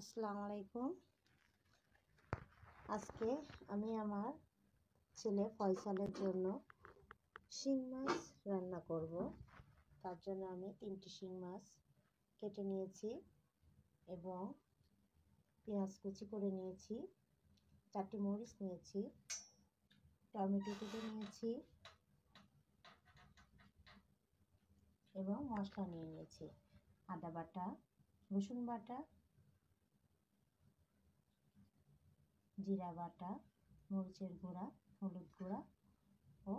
আসসালামু আলাইকুম। আজকে আমি আমার ছেলে ফয়সালের জন্য শিং মাছ রান্না করব। তার জন্য আমি 3টি শিং মাছ কেটে নিয়েছি এবং পেঁয়াজ কুচি করে নিয়েছি, 4টি মরিচ নিয়েছি, টমেটো কেটে নিয়েছি এবং মশলা নিয়ে নিয়েছি। আদা বাটা, রসুন বাটা, জিরা বাটা, মরিচের গুঁড়া, হলুদ গুঁড়া ও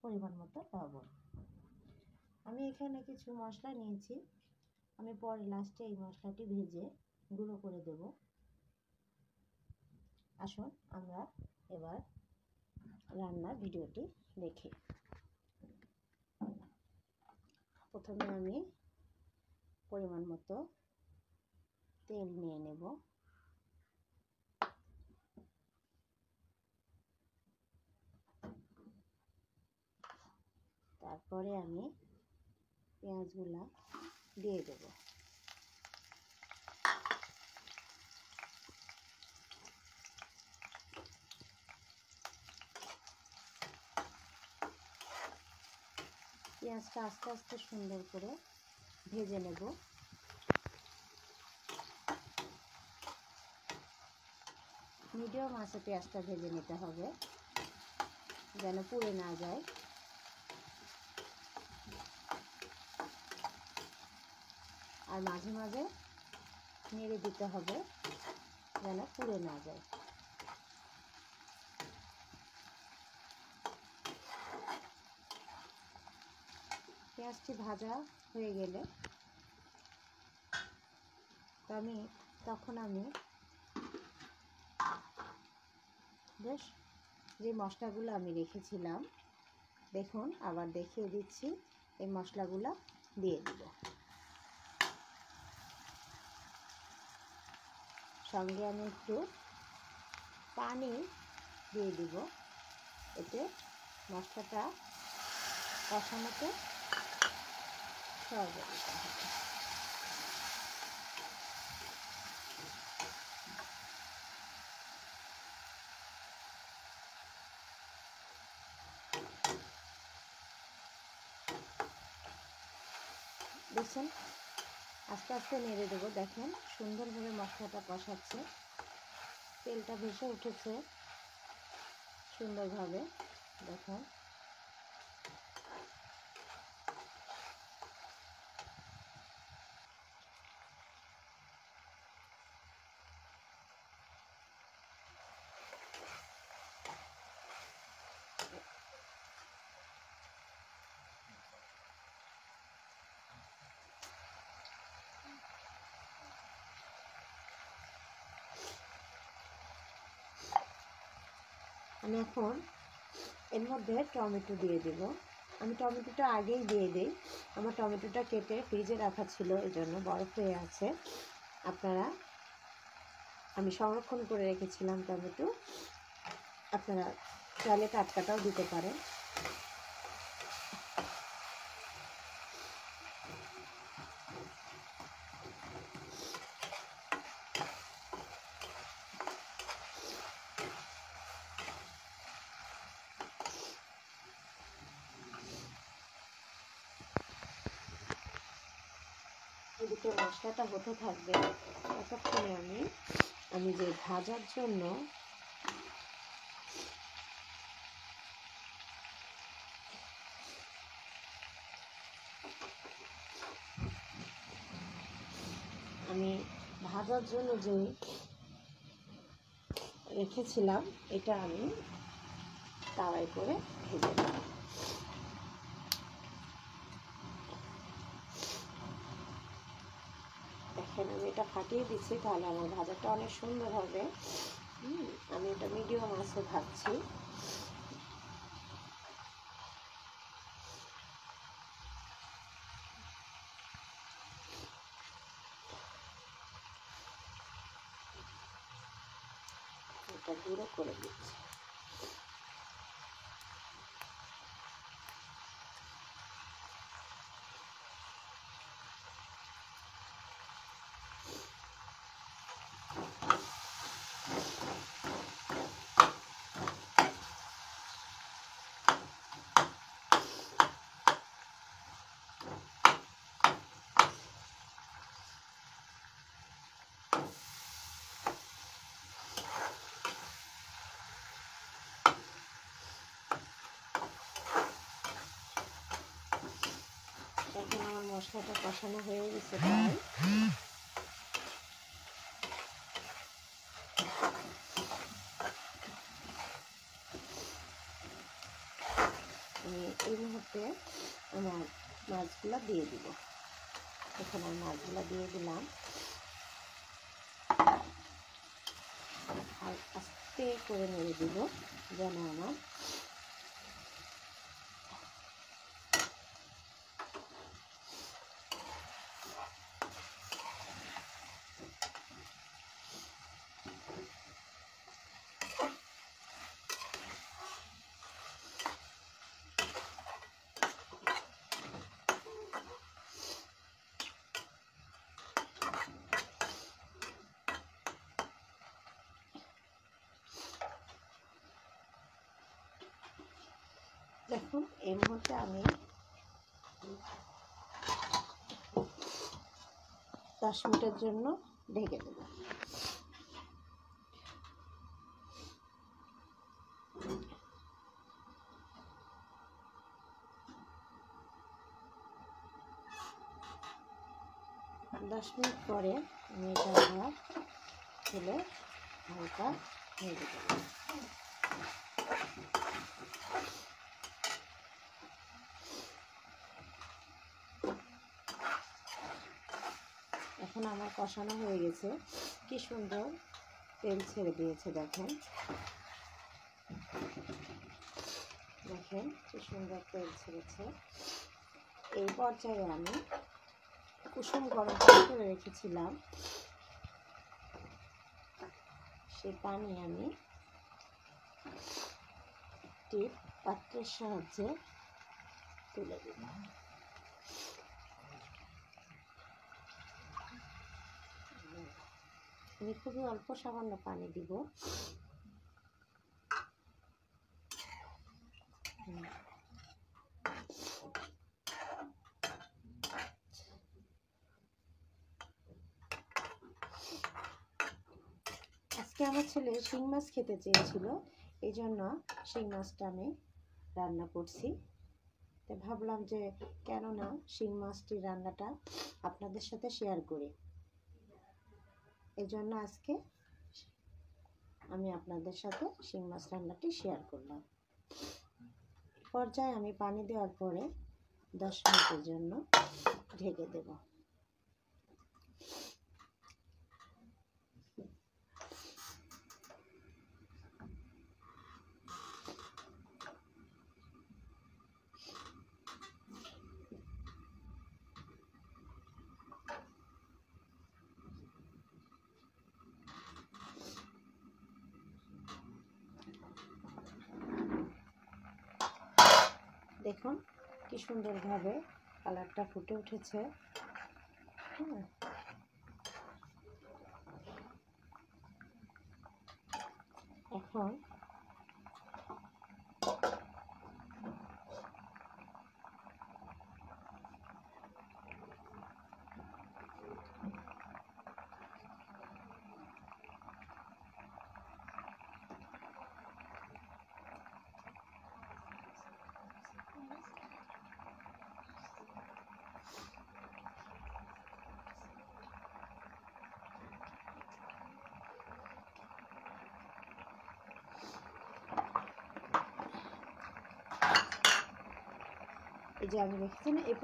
পরিমাণ মতো লবণ। আমি এখানে কিছু মশলা নিয়েছি, আমি পরে লাস্টে এই মশলাটি ভেজে গুঁড়ো করে দেব। আসুন আমরা এবার রান্নার ভিডিওটি দেখি। প্রথমে আমি পরিমাণ মতো তেল নিয়ে নেব। তারপরে আমি পেঁয়াজগুলা দিয়ে দেব। পেঁয়াজটা আস্তে আস্তে সুন্দর করে ভেজে নেব। মিডিয়াম আঁচে পেঁয়াজটা ভেজে নিতে হবে যেন পুড়ে না যায়। আর মাঝে মাঝে নেড়ে দিতে হবে যেন পুড়ে না যায়। পেঁয়াজটি ভাজা হয়ে গেলে তখন আমি বেশ যে মশলাগুলো আমি রেখেছিলাম, দেখুন আবার দেখিয়ে দিচ্ছি, এই মশলাগুলো দিয়ে দিব। সঙ্গে আমি একটু পানি দিয়ে দিব, এতে মশলাটা কষানোতে সহযোগিতা হবে। দেখছেন, আস্তে আস্তে নেড়ে দেবো। দেখেন সুন্দরভাবে মশলাটা কষাচ্ছে, তেলটা ভেসে উঠেছে সুন্দরভাবে। দেখুন আমি এখন এর মধ্যে টমেটো দিয়ে দেব। আমি টমেটোটা আগেই দিয়ে দিই, আমার টমেটোটা কেটে ফ্রিজে রাখা ছিল, এই জন্য বরফ হয়ে আছে। আমি সংরক্ষণ করে রেখেছিলাম টমেটো, আপনারা চাইলে টাটকাটাও দিতে পারেন। এদিকে মশলাটা হতে থাকবে, ততক্ষণে আমি যে ভাজার জন্য যে রেখেছিলাম, এটা আমি তাওয়ায় করে ভেজে নেব। দেখেন আমি এটা ফাটিয়ে দিচ্ছি, তাহলে আমার ভাজাটা অনেক সুন্দর হবে। আমি এটা মিডিয়াম আঁচে ভাজছি। এটা গুঁড়ো করে দিচ্ছি। মশলাটা কষানো হয়ে গেছে প্রায়। আমি এই মুহূর্তে আমার মাছগুলো দিয়ে দিব। এখন আমি মাছগুলো দিয়ে দিলাম আর আস্তে করে নেড়ে দিব যেন আমার দেখুন এই মুহূর্তে আমি 10 মিনিটের জন্য ঢেকে দেব। দশ মিনিট পরে আমি এটা আবার তুলে হালকা ভেজে দেব। এখন আমার কষানো হয়ে গেছে, কি সুন্দর তেল ছেড়ে দিয়েছে। দেখেন দেখেন কি সুন্দর তেল ছেড়েছে। এই পর্যায়ে আমি কুসুম গরম পানি করে রেখেছিলাম, সেই পানি আমি একটি পাত্রের সাহায্যে তুলে দিব। আমি খুবই অল্প সামান্য পানি দিব। আজকে আমার ছেলে শিং মাছ খেতে চেয়েছিল, এই জন্য শিং মাছটা আমি রান্না করছি। তো ভাবলাম যে কেননা শিং মাছটির রান্নাটা আপনাদের সাথে শেয়ার করি, এই জন্য আজকে আমি আপনাদের সাথে শিং মাছ রান্নাটি শেয়ার করলাম। পর্যায়ে আমি পানি দেওয়ার পরে 10 মিনিটের জন্য ঢেকে দেব। দেখুন কি সুন্দরভাবে কালারটা ফুটে উঠেছে। এখন এই যে আমি দেখছি না, এ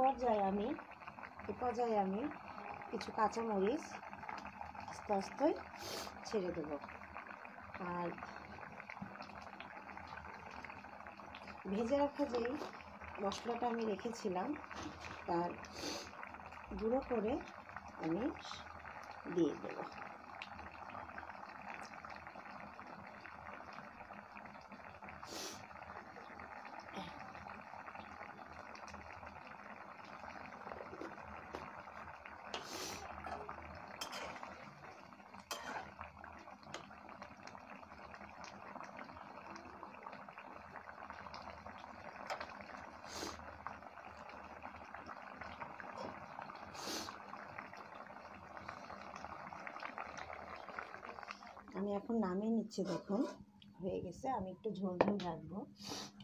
পর্যায়ে আমি কিছু কাঁচামরিচ আস্তে আস্তে ছেড়ে দেব। আর ভেজে রাখা যেই মশলাটা আমি রেখেছিলাম তার গুঁড়ো করে আমি দিয়ে দেব। আমি এখন নামিয়ে নিচ্ছি। দেখুন হয়ে গেছে। আমি একটু ঝোল ঝোল রাখবো,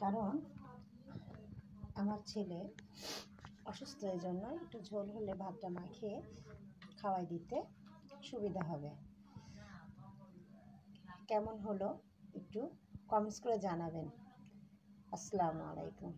কারণ আমার ছেলে অসুস্থ, এই জন্য একটু ঝোল হলে ভাতটা মাখিয়ে খাওয়াই দিতে সুবিধা হবে। কেমন হলো একটু কমেন্টস করে জানাবেন। আসসালামু আলাইকুম।